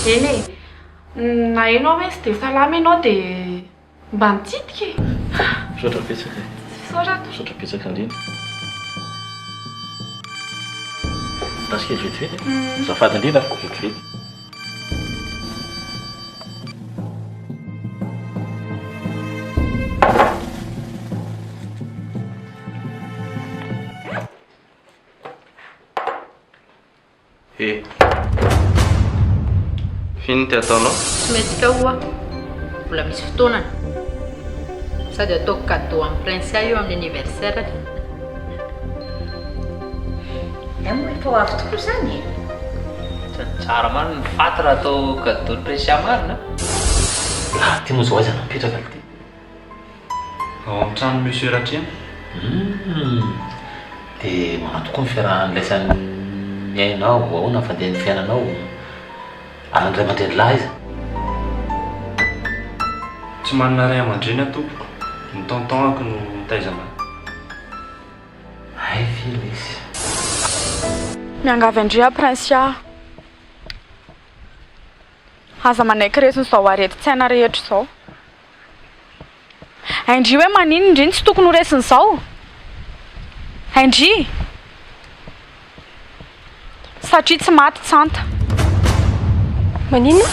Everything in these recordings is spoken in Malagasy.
Eny na hainao hoe sy dia salama ianao dia mba mitsidika e. Misaotra betsaka. Misaotra. Misaotra betsaka indrindra. Rasika vetivety. Azafady indrindra vetivety. Fino ty ataonao? Tsy mety hoa mbola misy fotoanana sady ataoko cadeau amin'ny prince io amin'ny anniversaire. Moa efa ho avy tokoa zany. Tsara marina ny faty raha atao cadeau ny prince marina. Ty moa zao aiza napetraka ty? Ao amin'ny trano monsieur Ratria. Dia manao tokoa ny fiarahan'laisan'ny ainao, ahoana fandehan'ny fiainanao. Andray aman-dreny lahy izy. Tsy manana ray aman-dreny atoko. Ny tontonako no mitaizana. Ay fila izy. Miangavy andrea prince a. Aza manaiky resiny izao areti-tsaina rehetra izao. Andry hoe manino indriny tsy tokony ho resiny izao. Andry satria tsy maty tsanta. Manino?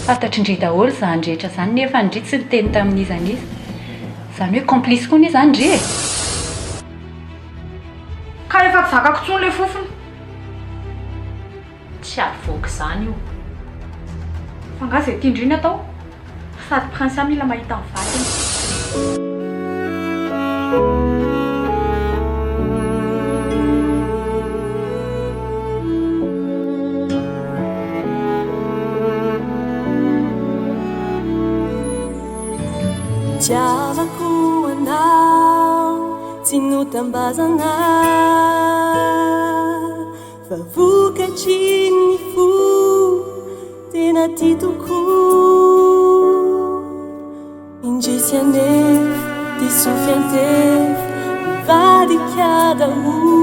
Fantatry indry daholo zany rehetra zany nefa indry tsy niteny tamin'izany izy. Zany hoe complice koa ny zany indry e. Ka efa tsy zakako tsony le fofony. Tsy avoaka zany io. Fa nga zay tia indriny atao. Sady prince mila mahita ny vatiny. Tiavako anao tsy notambazana fa vokatry ny fo tena ty tokoa indrisy anefa disofy antefa mivadika daholo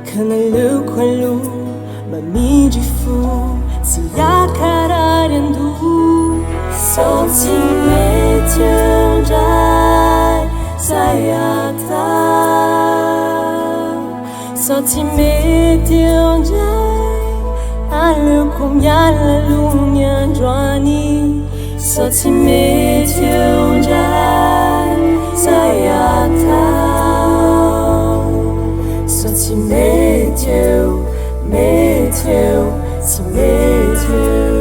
ka naleoko aloha mamindry fo tsy akarary andoha sao tsy mety andray zay atao sao tsy mety andray aleoko miala aloha ny androany sao tsy mety andray zay atao sao tsy mety eo tsy mety eo.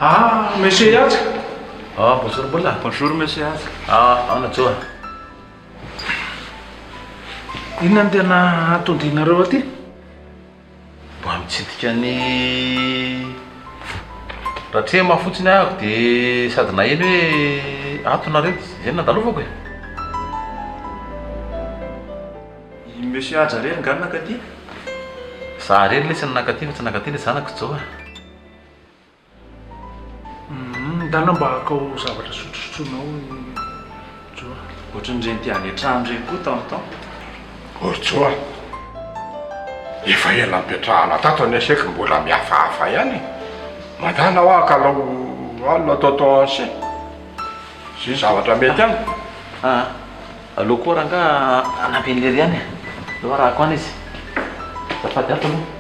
Ah, monsieur Yatsa. Ah, bonjour Bola. Bonjour monsieur Yatsa. Ah, ana Joa. Inona ny tena atondrinareo aty? Mba mitsidika ny Ratria mahafotsiny ahako dia sady naheno hoe atonareo zay nandalovako e. Monsieur Yatsa reny ngano nakaty? Za reny lesy ny nakaty fa tsy nakaty le zanako Joa. Dana mba akao zavatra sotrosotronao Joa. Ohatran'ireny ty any an-trano ireny koa tamin'tao. Joa, efa ela mipetrahana tato any asaiky mbola mihafahafa ihany. Madana ho akalao alina ataotao anse. Sy zavatra mety any. Aleo koa raha nga anampin'lery ihany. Lo raha koa izy. Zafady ato aloha.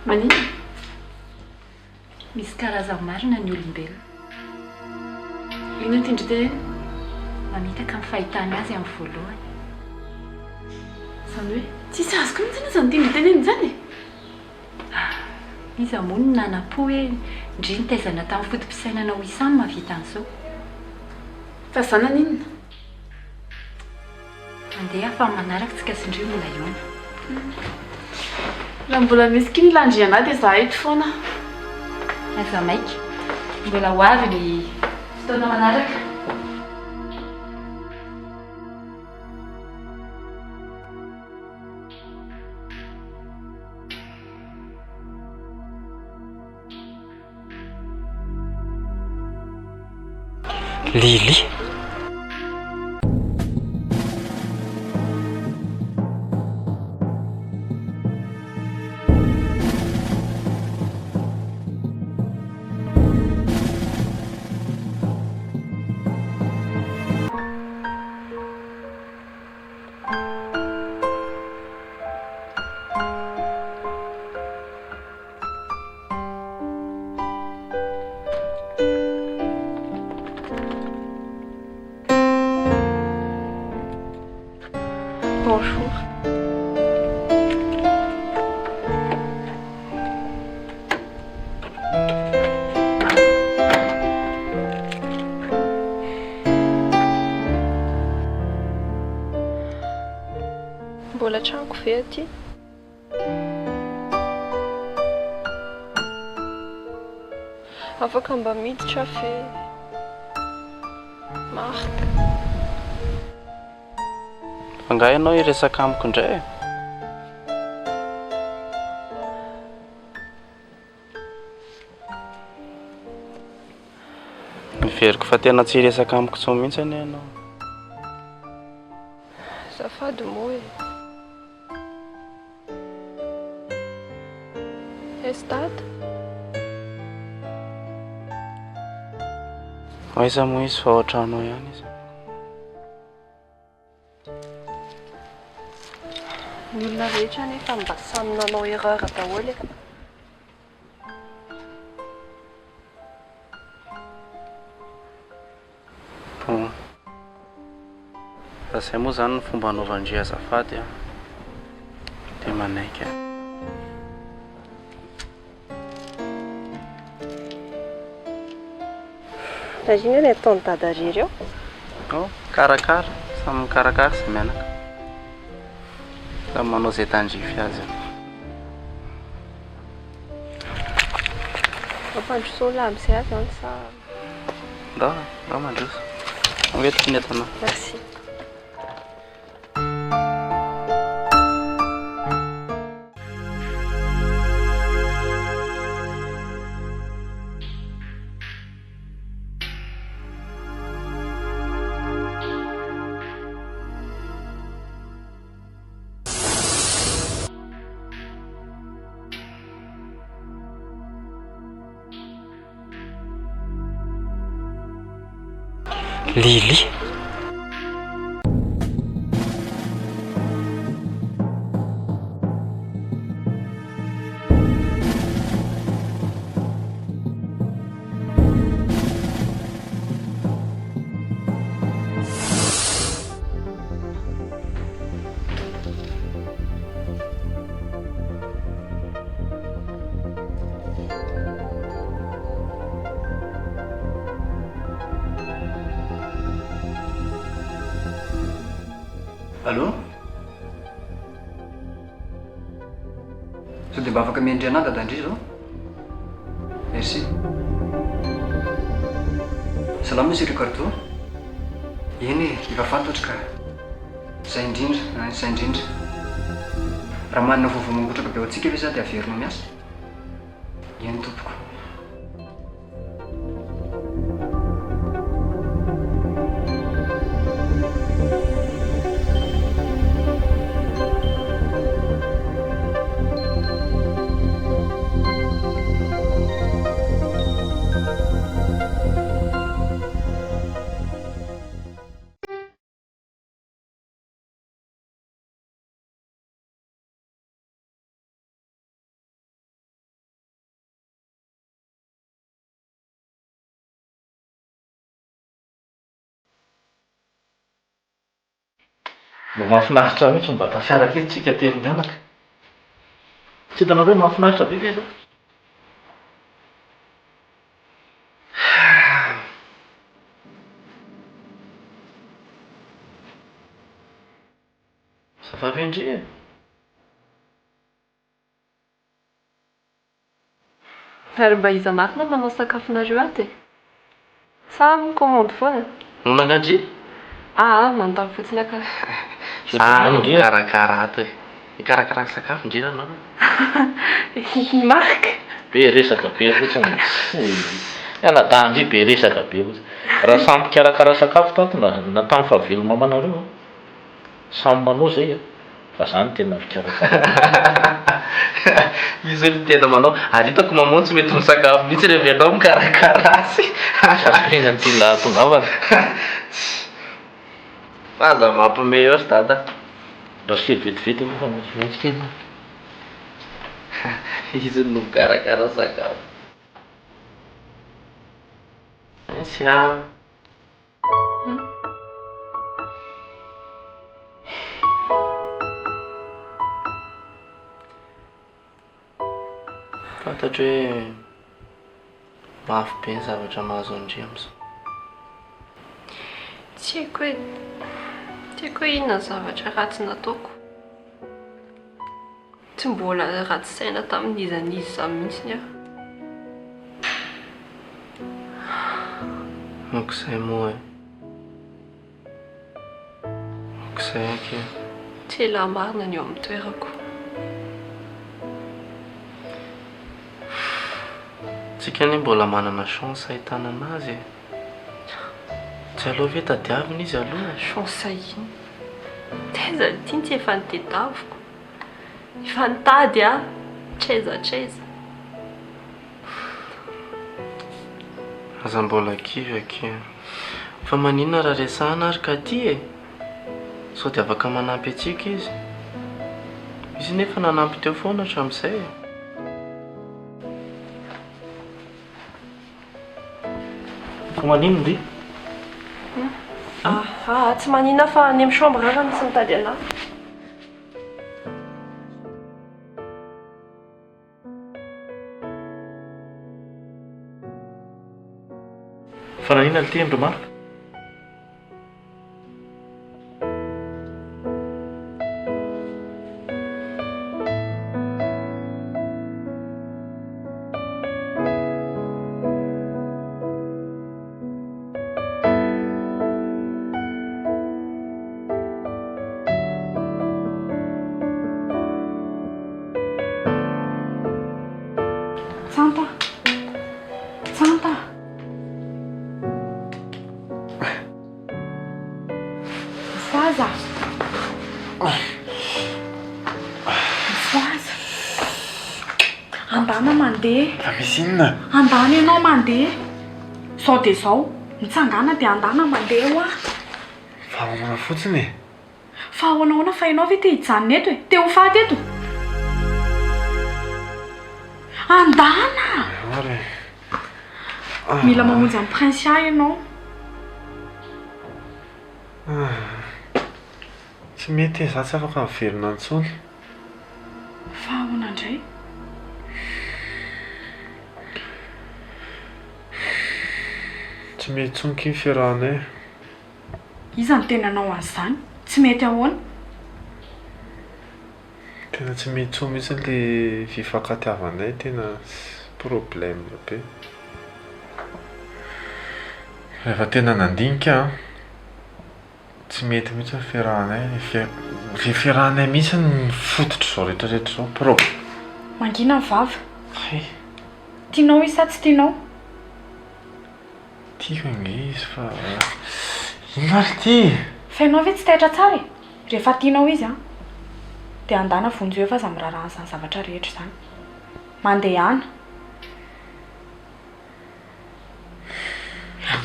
Manino? Misy karazany marina ny olombelona. Inona tindry teny? Mamitaka amin'ny fahitany azy amin'ny voalohany. Zany hoe tsisy azoko mihitsy zany tindry teneny zany. Izy amono ny nanapo hoe ndry nitaizana tamin'ny fotom-pisainana Wisa ny mahavita an'izao. Fa zana n'inona? Mandeha fa manaraka tsika sy indrio mila iona. Raha mbola misy kiny landriana dia za eto foana. Aza maika. Mbola ho avy ny fotoana manaraka. Lily. Bonjour. Mbola tranoko ve aty? Afaka mba miditra fe marika. Angaha ianao iresaka amiko indray. Miveriko fa tena tsy hiresaka amiko intsony mihitsy anie ianao. Azafady moa e. Estado? Aiza moa izy fa ohatranao ihany izy. Ny olona rehetra nefa mba samy nanao erreur daholo e. Bon. Raha izay moa zany ny fomba hanaovandry azafady a. Dia manaiky a. Imagina ny ataon'ny dada ireo. Oh, karakara. Samy mikarakara sy mianaka. Samy manao izay tandrify azy. Mampandrosoa lamy izay azy zany sa... Ndao mandroso. Angetiko ny entanao. Merci. Lily. Allô? Sao dia mba afaka miendry anah dadandry zao? Merci. Salama monsieur Ricardo? Eny e, efa fantatro ka. Zay indrindra, zay indrindra. Raha manana vaovao mangotraka be ao antsika ve za dia averinao miasa? Eny tompoko. Mba mahafinaritra mihitsy mba tafiara kely tsika telo mianaka. Tsy hitanao hoe mahafinaritra be ve aloha? Ça va bien dire. Ary mba iza marina manao sakafonareo aty sa mikomandy foana? Manandry? Manontany fotsiny aka. Karakara ato e. Ikarakara sakafo indrindra anao. Marika. Be resaka be fotsiny. Iala-danja be resaka be fotsiny. Raha samy mikarakara sakafo tato natao fahaveloma amanareo. Samy manao zay a. Fa zany tena mikarakara. Izy olo tena manao ary hitako mamono tsy mety misakafo mihitsy rehefa ianao mikarakara azy. Safiana ty lahatongavana. Aza mampiomehy eo sy dada. Mba kely vetivety aloha fa maintsy kely. Izy no mikarakara sakafo. Sy a. Fantatro hoe mafy be ny zavatra mahazo andria am'izao. Tsy haiko hoe inona zavatra ratsy nataoko. Tsy mbola ratsy saina tamin'izanizy za mihitsy aho. Okizay moa e. Okizay ake. Tsy ela marina ny eo amin'ny toerako. Tsika ny mbola manana chance ahitana anazy e. Tsy aloha ve tadiavina izy aloha? Chance ino? Teza ity tsy efa nitedaviko. Efa nitady treza. Aza mbola kivy ake. Fa maninona raha resahana ary ka ty e? Sao dia afaka manampy atsika izy. Izy nefa nanampy teo foana hatramin'izay e. Fa manino ndi? Tsy manina fa any amin'ny chambre raha misy mitady anahy. Fa nanina ny tendro Marika? Santa. Zaza. Zaza. Andana mandeha. Misy inona? Andana ianao mandeha. Sao dia zao. Mitsangana dia andana mandeha ho aho. Fa ahoana fotsiny e. Fa ahoana fa ianao ve te hijanona eto e? Te ho faty eto? Andana! Ary. Mila mamonjy amin'ny prince ahy ianao. Tsy mety e, za tsy afaka miverina intsony. Fa ahoana indray? Tsy mety tsonky ny fiarahanay. Iza ny tenanao an'izany? Tsy mety ahoana? Tena tsy mety tsony mihitsy le fifankatiavanay, tena problème be. Rehefa tena nandinika tsy mety mihitsy ny fiarahanay. Le fiarahanay mihitsy ny fototra izao rehetrarehetra izao problème. Mangina ny vava. Tianao isa tsy tianao? Tiako nge izy fa ino ary ty? Fa ianao ve tsy taitra tsara e? Rehefa tianao izy dia andana vonjeo efa aza miraharaha izany zavatra rehetra izany. Mandehana.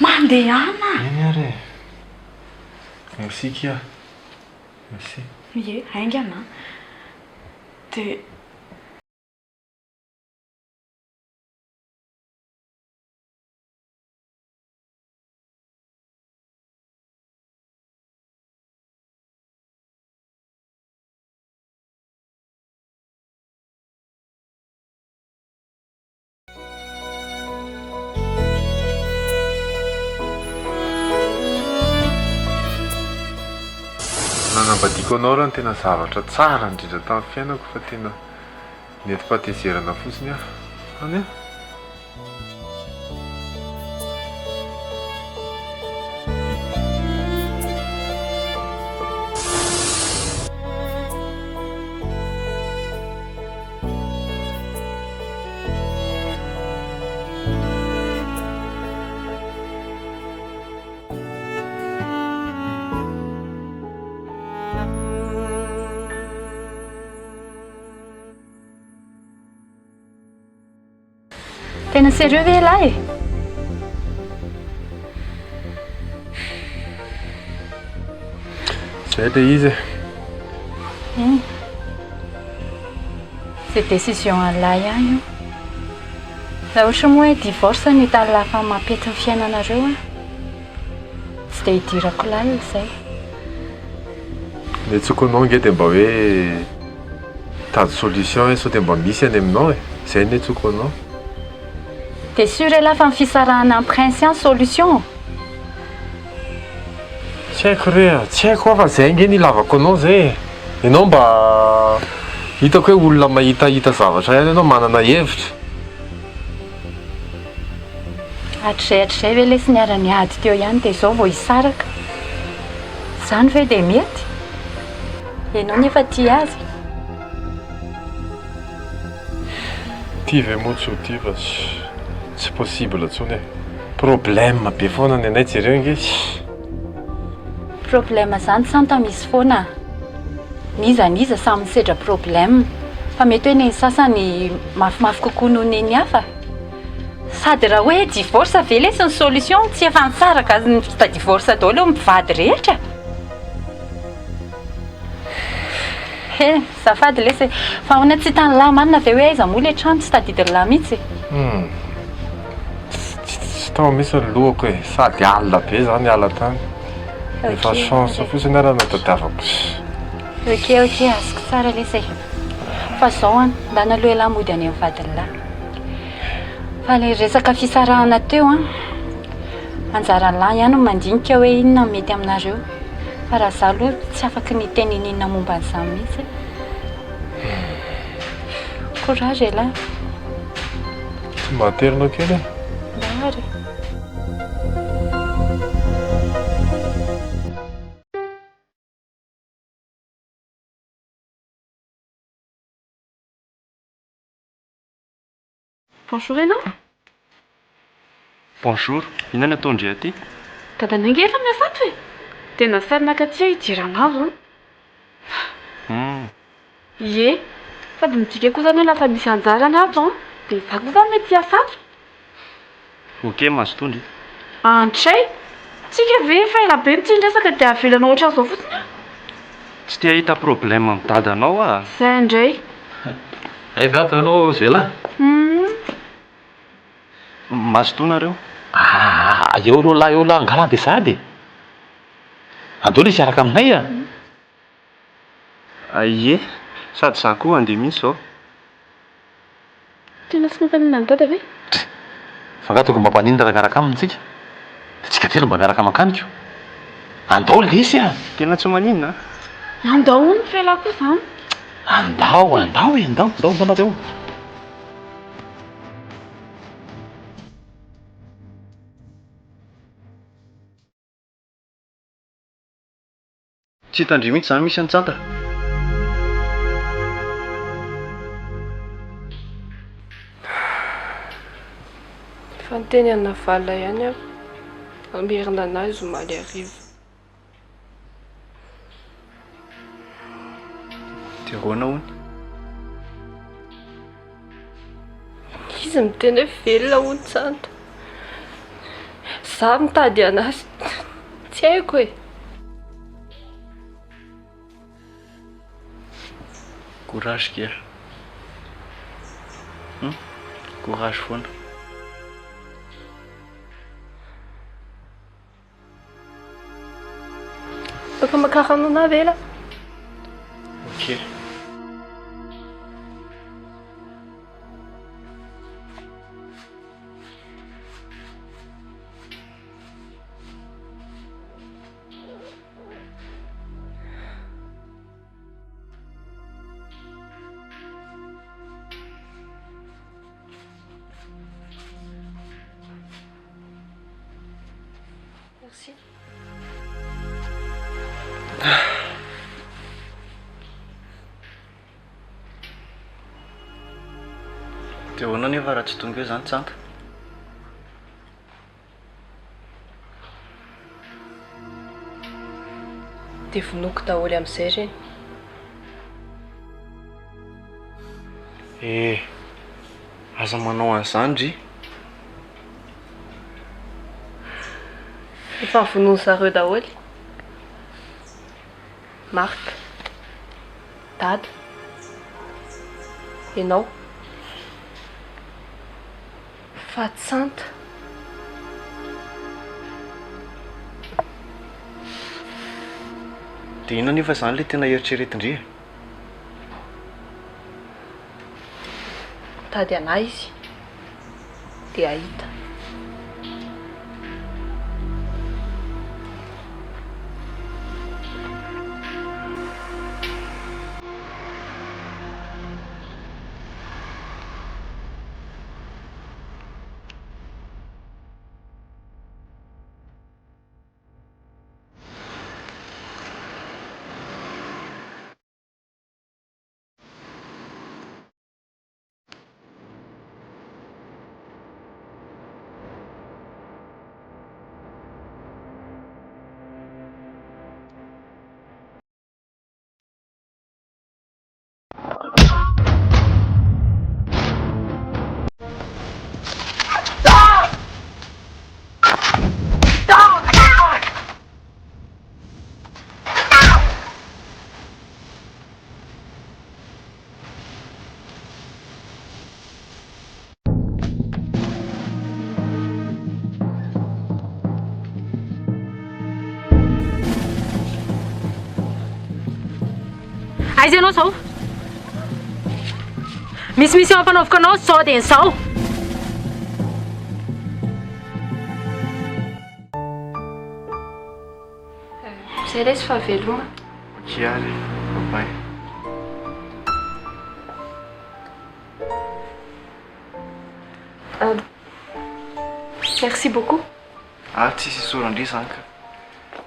Mandehana! Eny ary. Merci kia. Merci. Ie, haingana. Dia nanambadiako anao raha ny tena zavatra tsara indrindra tamin'ny fiainako fa tena nety-pahatezerana fotsiny aho. Any a? Tena sérieux ve lahy? Zay le izy. C'est décision lahy ihany io. Raha ohatra moa hoe divorce no hitany lafa mampety ny fiainanareo a, tsy dia hidirako lalina izay. Le tsokonao nge dia mba hoe tady solution sao dia mba misy any aminao e. Zay ny tsokonao. Dia sûr e lafa ny fisarahana amin'ny principe solution. Tsy haiko re, tsy haiko fa zay nge nilavako anao zay. Ianao mba hitako hoe olona mahitahita zavatra ihany ianao, manana hevitra. Hatrizay ve lesy niara-ny ady teo ihany dia izao vao hisaraka. Izany ve dia mety? Ianao nefa tia azy. Tia ve moa tsy ho tia fa tsy possible intsony e. Problème be foana ny anay jereo nge. Problème zany santa misy foana. Niza samy misedra problème. Fa mety hoe ny sasany mafimafy kokoa noho ny hafa. Sady raha hoe divorce ve lesy ny solution, tsy efa nisaraka ny divorce daholo mivady rehetra. Zafady lesy fa ona tsy tany lahy manina ve hoe aiza moa le trano tsy tadidiny lahy mihitsy. Tsy tao misy ny lohako e, sady alina be zany ala tany. Efa chance fotsiny ara natadiavako. Ok, azoko tsara lesy. Fa zao ndana aloha lahy mody any amin'ny vadiny lahy. Fa le resaka fisarahana teo anjara lahy ihany no mandinika hoe inona mety aminareo. Fa raha zaho aloha tsy afaka ny teny inona momba an'izany mihitsy. Courage e lahy. Tsy materinao kely e? Ndahary. Bonjour ianao. Bonjour, inona no ataondre aty? Dadanay nge efa miasato e. Dia nasarynaka aty hidiranavo. Ie, sady midika kosa hoe lasa misy anjarany ato dia izaho kosa mety hiasato. Ok, mazotondry. Antray, tsika ve efa ela be mitsin-dresaka dia avelana ohatran'izao fotsiny. Tsy tia hita problème amin'ny dadanao a. Izay indray. Vata anao zela. Mazotoanareo? Eo aloha angalany dia sady. Andao le siaraka aminay a. Ie, sady izaho koa andeha mihitsy izao. Tena sy nofanina ny dada ve? Fangatoko mba mpaninona miaraka aminy tsika. Tsika telo mba miaraka makanika. Andao lesy a. Tena tsy maninona? Andao ny fela kosa. Andao banareo. Tsy hitandry mihitsy izany misy an-tsanta. Fanteny ana vala ihany aho. Amerina anazy omaly arivo. Dia ahoana hony? Izy miteny hoe velona hony tsanta. Zaho mitady anazy. Tsy haiko e. Courage kely. Courage foana. Baka makarano vela. Ok. Merci. Dia ahoana nefa raha tsy tonga eo izany tsanta? Dia vonoko daholo amin'izay reny. Aza manao an'izany ry. Efa vonoiny zareo daholo. Marika, dada, ianao, Fatsanta. Dia inona nefa izany ilay tena eritreretindria? Tady anahy izy dia ahita. Aiza ianao zao? Misy mampanaoviko anao sao dia sao? Izay ilay sy fahaveloma. Kiary, papay. Merci beaucoup. Tsisy isorandria izany ka.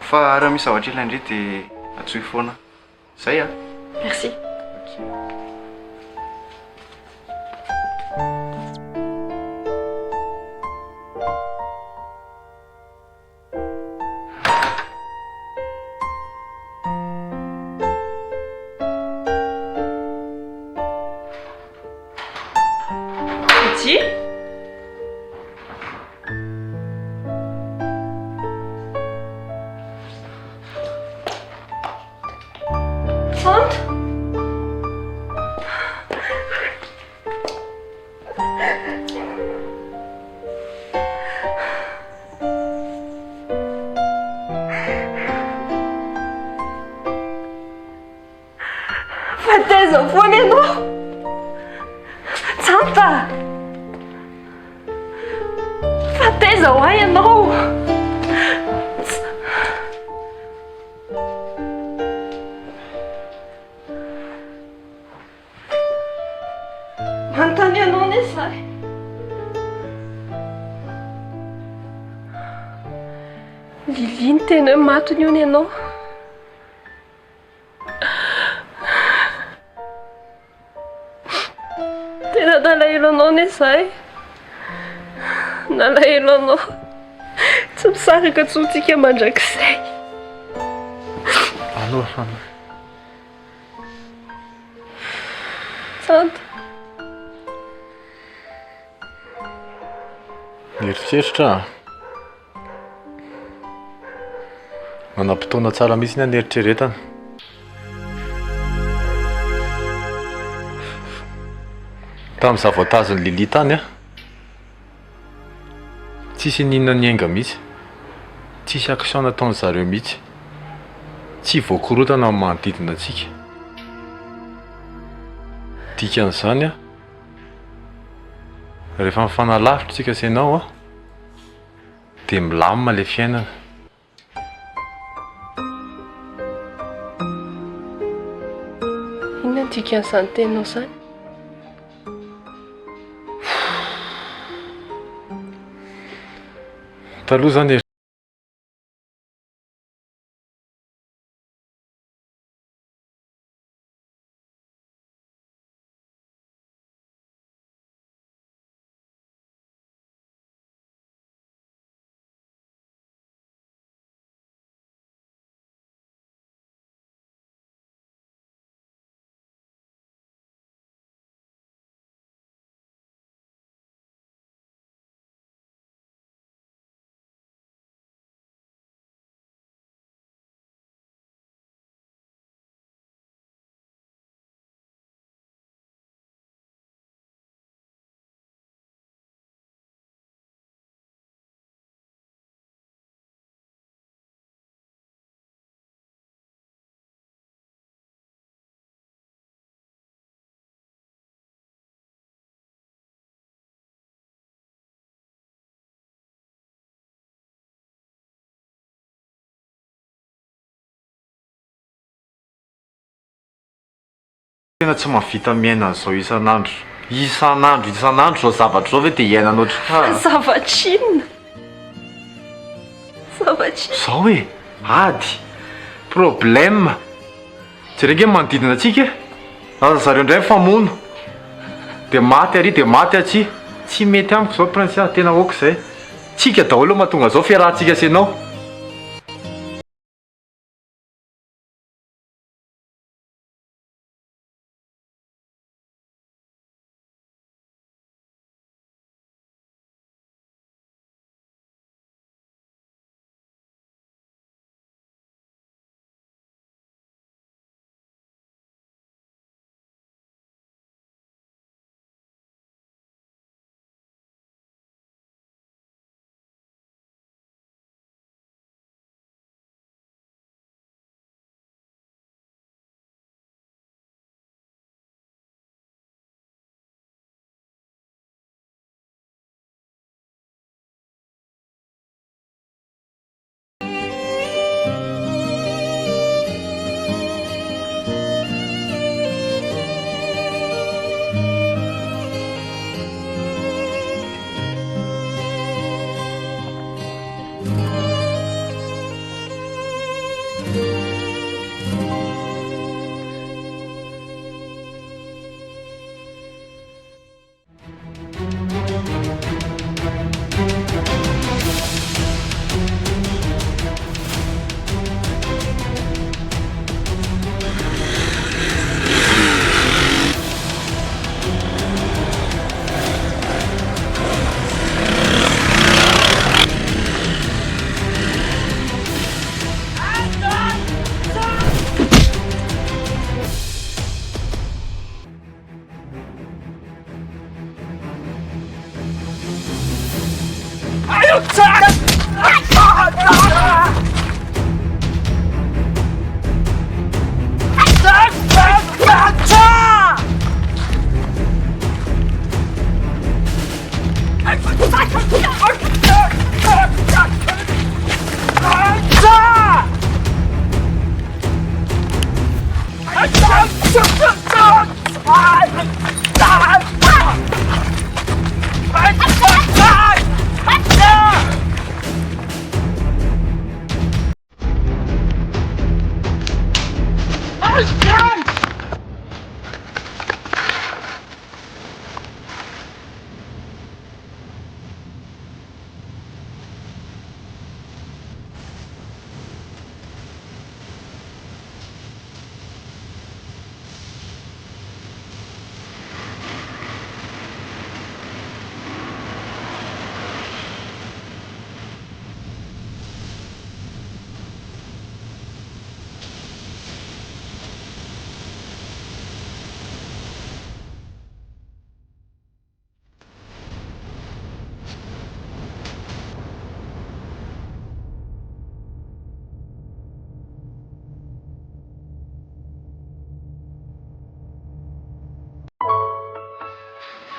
Fa raha misy zavatra ilaindray dia atsoy foana. Zay a. Merci. Petit. Tante. Fateza foana ianao. Tanta. Fateza ho ahy ianao. Manontany ianao anie izahay. Lili ny tena matony io ny ianao. Tena nalahelo anao anie izahay. Nalahelo anao. Tsy misaraka tsontsika mandrakizay. Aloha. Santa. Mieritreritra manam-potoana tsara mihitsy ny aneritreretana. Tamin'izaho vao tazon'ny Lili tany a, tsisy ninona niainga mihitsy, tsisy action nataon'ny zareo mihitsy, tsy voakorotana amin'ny manodidina antsika. Dikan'izany a, rehefa mifanalavitra tsika sy ianao a, dia milamina ilay fiainana. Inona dikan'izany teninao izany? Taloha zany tena tsy mahavita miaina an'izao isan'andro zao zavatra zao ve dia iainanao oatra Zavatr'inona? Zavatr'inona? zao hoe ady problème jerenge manodidina antsika aza zareo indray famono dia maty ary dia maty atsy tsy mety amiko zao prince tena aoka izay tsika daholo mahatonga zao fiarahantsika sy ianao.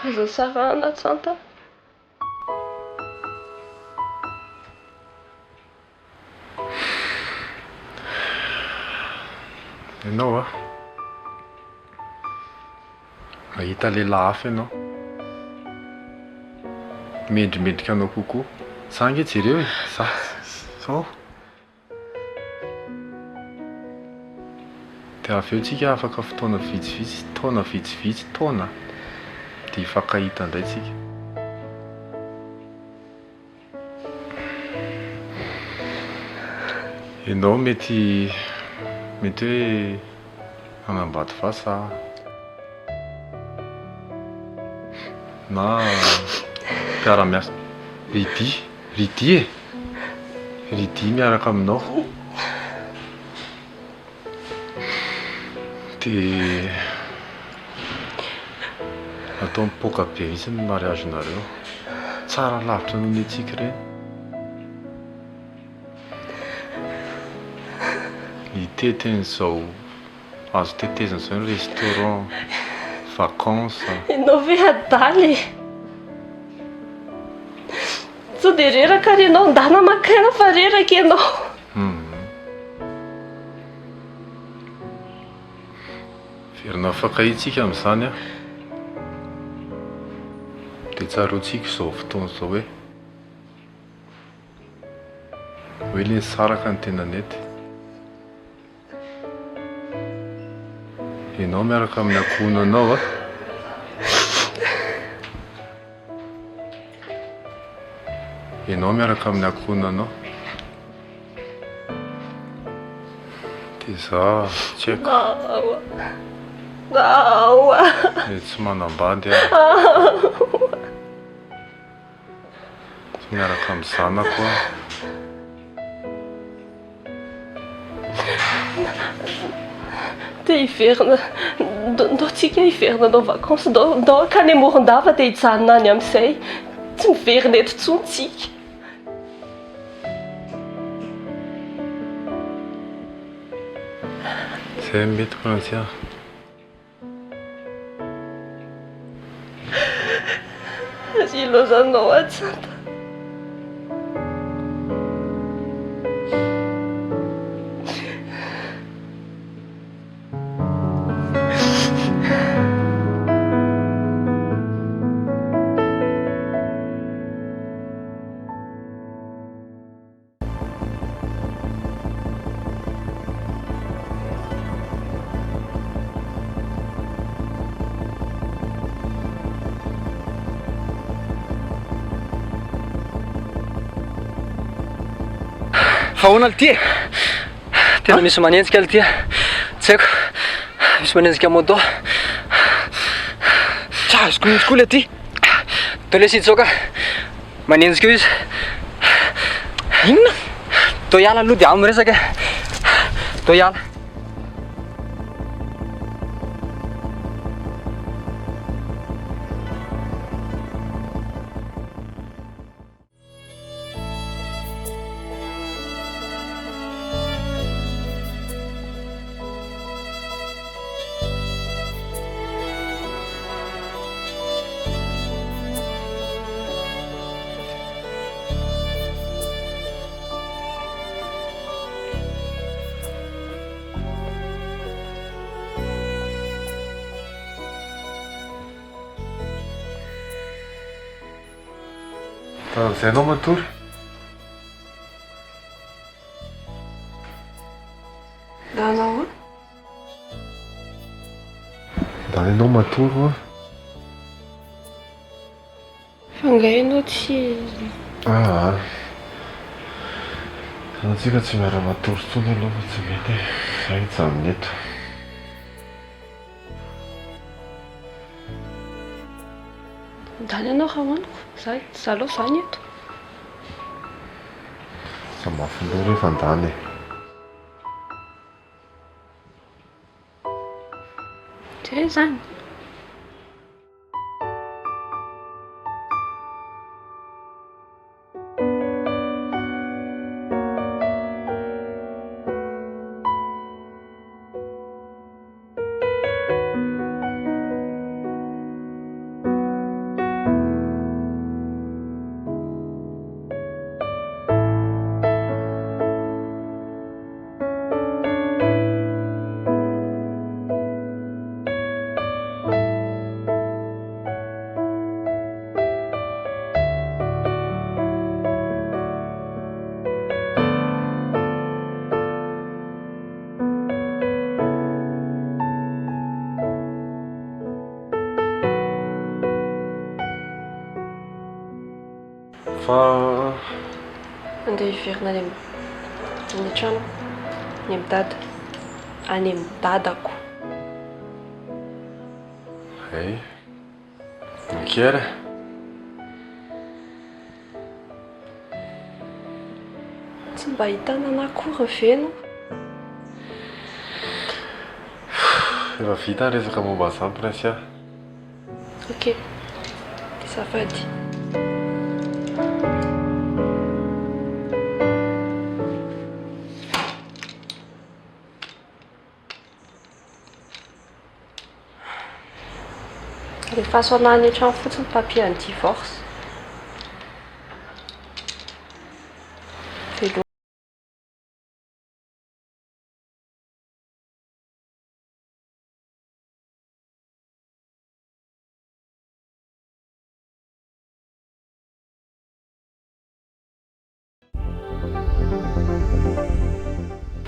Aza sarana Tantara. Ianao a mahita lehilahy hafa ianao mendrimendrika anao kokoa za nge jereo e za zao dia avy eo tsika afaka fotoana vitsivitsy taona dia hifankahita indray tsika. Ianao mety hoe hanambady vasa na mpiara-miasa Ridy miaraka aminao dia atao mipoaka be mihitsy ny mariagenareo tsara lavitra noho ny antsika ireny. Iteten'izao azo tetezan'izao ny restaurant vacances. Ianao ve adaly sao dia reraka ary ianao ndana makaina fa reraka ianao. Verina afakahitsika amin'izany a dia tsaroantsika izao fotoana izao hoe ilay saraka ny tena nety. Ianao miaraka amin'ny ankohonanao a. Ianao miaraka amin'ny ankohonanao. Dia za tsy haiko. Tsy manambady aho. Tsy miaraka amin'ny zanako aho. Dia hiverina ndao tsika hiverina ndao vakansy ndao akany Morondava dia hijanona any amin'izay tsy miverina eto intsony tsika. Izay mety Fransia. Azy ilozanao atsanta. Fa ahoana ly ty? Tena misy manenjika ly ty. Tsy haiko. Misy manenjika moto. Tsy azoko mihitsy koa le ty. Tao le sitsoka. Manenjika io izy. Inona? Tao hiala aloha dia amin'ny resaka. Tao hiala. Izay anao matory. Danao a? Dany ianao matory hoa. Fa ngay ianao tsy... Antsika tsy miara-matory intsony aloha fa tsy mety. Izay hijanona eto. Dany ianao raha hoaniko. Za aloha izany eto. Tsy mafindoro rehefa andany. Zay zany. Fa andeha hiverina any amin'ny trano, any amin'ny dada, any amin'ny dadako. Hey, Nikera. Tsy mba hitana anakory veno. Efa vita ny resaka momba izany Prince a. Ok, safady. Rehefa aso anany hatrany fotsiny papier ny divorce.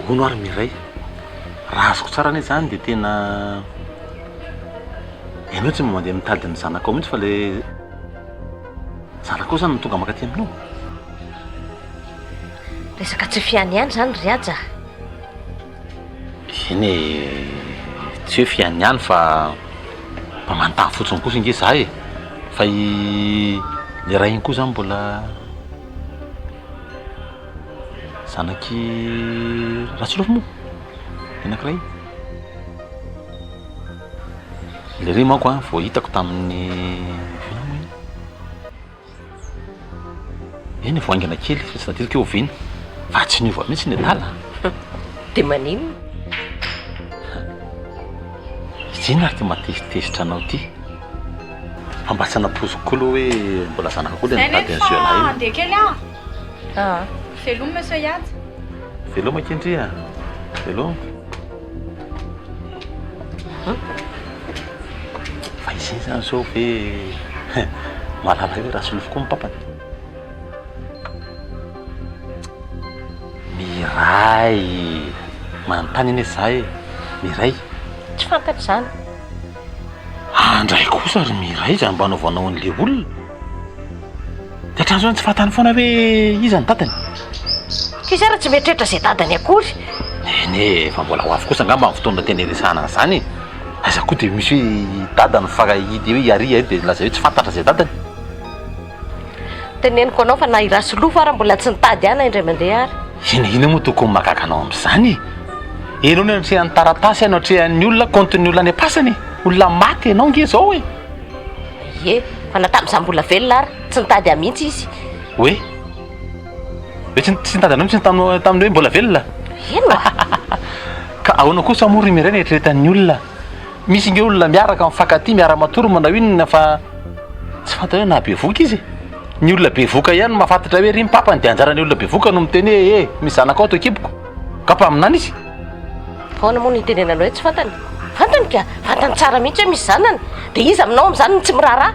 ono ary miray raha azoko tsara ane zany dia tena ianao tsy mandeha mitady ny zanakao mihitsy fa le zanakao zany no tonga makaty aminao. Resaka tsy fiany ihany zany ry aja. Eny tsy hoe fiany ihany fa mba manontany fotsiny kosa inge za e. Fa le raha iny koa zany mbola zanaky Ratsilofo moa anankiray. Le ry manko a vao hitako tamin'ny finamo iny. Eny voaingana kely fa tsy natetika eo viny fa tsy niova mihitsy ny adala. Dia maninona? Iziny ary ty matezitezitra anao ty fa mba tsy hanapoziko koa aloha hoe mbola zanaka koa le nitady an'zio anahy. Andeha kely ah. Veloma monsieur Yady. Veloma kendria. Veloma. Fa iziny zany sao hoe mahalala hoe Ratsilofo koa mipapany. Miray manontany ane za e. Miray Tsy fantatry zany. Andray kosa ry miray zany mba anaovanao an'le olona. Dia hatrany zany tsy fantany foana hoe iza ny dadany. Kizy ary tsy mieritreritra izay dadany akory. Eny fa mbola ho avy kosa angamba amin'ny fotoana tena iresahana zany. Aiza koa dia misy hoe dadany mifankahidy hoe aria dia lazay hoe tsy fantatra izay dadany. Teneniko anao fa na i Ratsilofo ary mbola tsy nitady ihany indray mandeha ary. Ina moa tokony mahagaga anao amin'izany. Enao ny anatrehan'ny taratasy anao atrehan'ny olona compte-ny olona any am-pasany. Olona maty ianao nge zao e. Ie, fa na tamin'izaho mbola velona ary tsy nitady ahy mihitsy izy. Hoe tsy nitady anao mihitsy tamin'ny hoe mbola velona. Ena. Ka ahoana kosa moa ry miray ny eritreretan'ny olona. Misy nge olona miaraka mifankaty miara-matory manao inona fa tsy fantany hoe na be voka izy. Ny olona be voka ihany no mahafantatra hoe ry ny papany dia anjaran'ny olona be voka no miteny hoe misy zanakao ato akiboko. Ka pa aminany izy. Foana moa ny tenenanao hoe tsy fantany. Fantany ka, fantany tsara mihitsy hoe misy zanany. Dia izy aminao amin'izany no tsy miraharaha.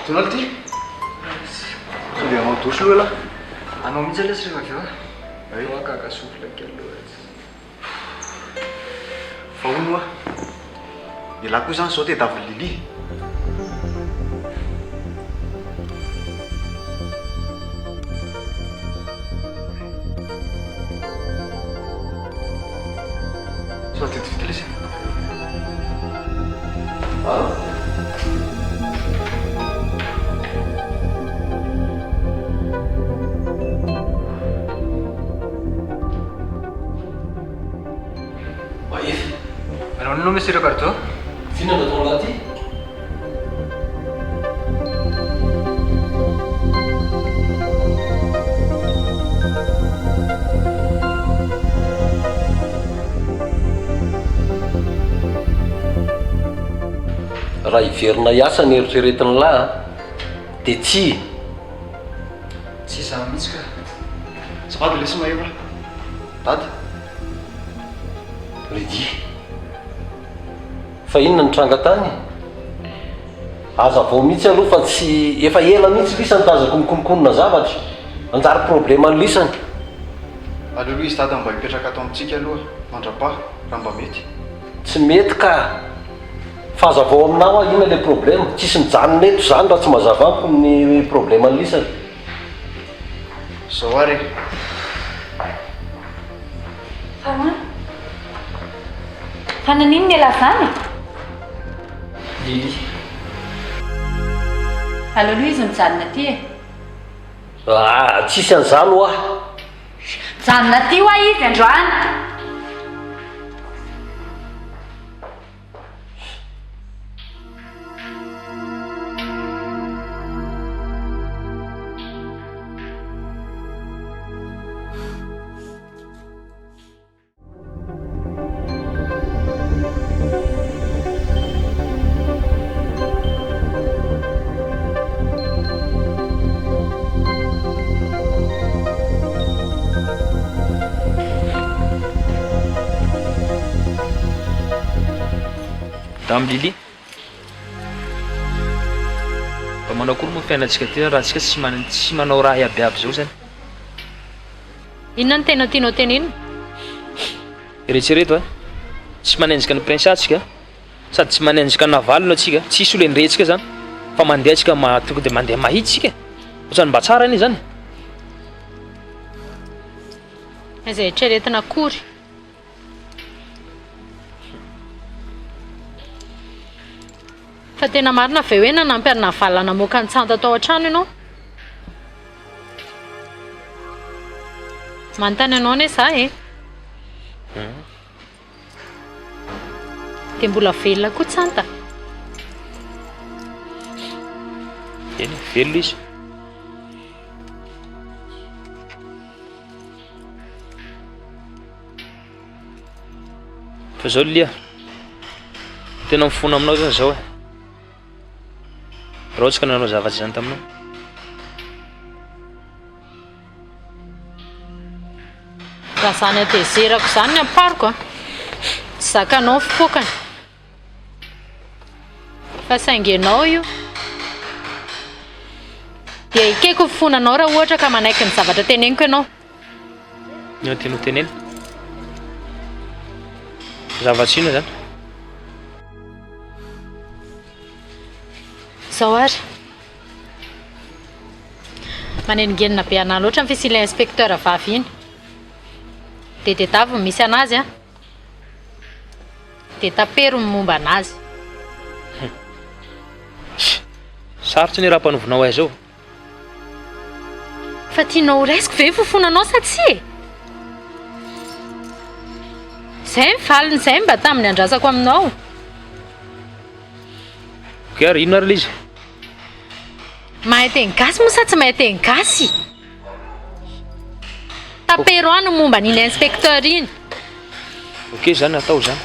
Tonalo ty? Sao dia anao dosy loha lah. Anao mihitsy alesy rehefa avy eo akaka sofla kely loha. Fa hono ah. Ilahy koa zany zao te davy lili. Sao tetivita lesy. Non mi si ricordo? Fino da tornati? Raha iverina hiasa ny eritreretiny lahy dia tsy za mihitsy ka. Zafady lesy maheva. Dady. Ridi. Fa inona ny tranga tany? Aza vao mihitsy aloha fa tsy efa ela mihitsy lisany tazako mikonikonina zavatra. Anjary problema ny lisany. Aleoloha izy dady mba hipetraka ato amintsika aloha mandrapa raha mba mety. Tsy mety ka. Fa aza vao aminao a ina le problema. Tsisy mijanona eto zany raha tsy mazava amiko ny problema ny lisany. Zao ary. Fa nanino ny ela zany? Lily. Aleoloha izy mijanona aty e. Tsisy an'izany ho aho. Mijanona aty ho aho izy androany. da amin'ny lily fa manao akory moa fiainantsika ty raha antsika tsy manao raha iabiaby zao zany. Inona ny tena tianao tenenina? Eritrereto a tsy manenjika ny prince atsika sady tsy manenjika navalona atsika tsisy olo endretsika zany fa mandeha atsika tonga dia mandeha mahitsika ohatrany mba tsara any zany. Izay eritreretina akory? Fa tena marina ve hoe nanampy ary navalona namoaka ny tsanta tao an-trano ianao? Manontany anao anie za e. Dia mbola velona koa tsanta? Eny velona izy. Fa zao Lia tena mifona aminao zany zao e. Raha ohatsy ka nanao zavatsy zany taminao. Raha zany atezerako zany ny ampariko a tsy zakanao fipokany fa saingy ianao io dia ikeko fonanao raha ohatra ka manaiky ny zavatra teneniko ianao. Ino tianao tenena? Zavatsy ino zany? Zao ary manengenina be anahy loatra ny fisy ilay inspecteur vavy iny. Dia tedavy misy anazy a dia tapero ny momba anazy. Sarotsy ny raha mpanovinao ahy zao. Fa tianao raisiko ve fofonanao sa tsy e? Izay mivaliny izay mba tamin'ny andrasako aminao. Okey ary ino ary ilay izy? Mahay teny gasy moa sa tsy mahay teny gasy? Tapero any momba n'iny inspecteur iny. Okey zany atao zany.